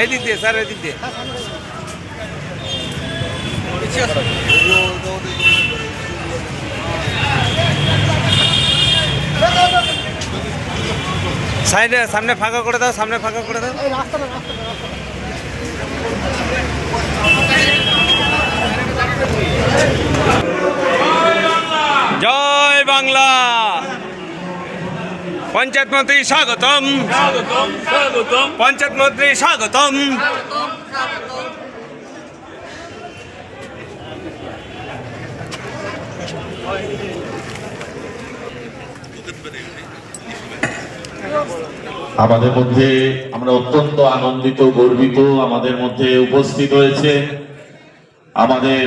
এদিক দিয়ে স্যার, এদিক দিয়ে। সাইডে সামনে ফাঁকা করে দাও, সামনে ফাঁকা করে দাও। জয় বাংলা। পঞ্চায়েত মন্ত্রী স্বাগতম, পঞ্চায়েত মন্ত্রী স্বাগতম। আমাদের মধ্যে আমরা অত্যন্ত আনন্দিত, গর্বিত। আমাদের মধ্যে উপস্থিত হয়েছে আমাদের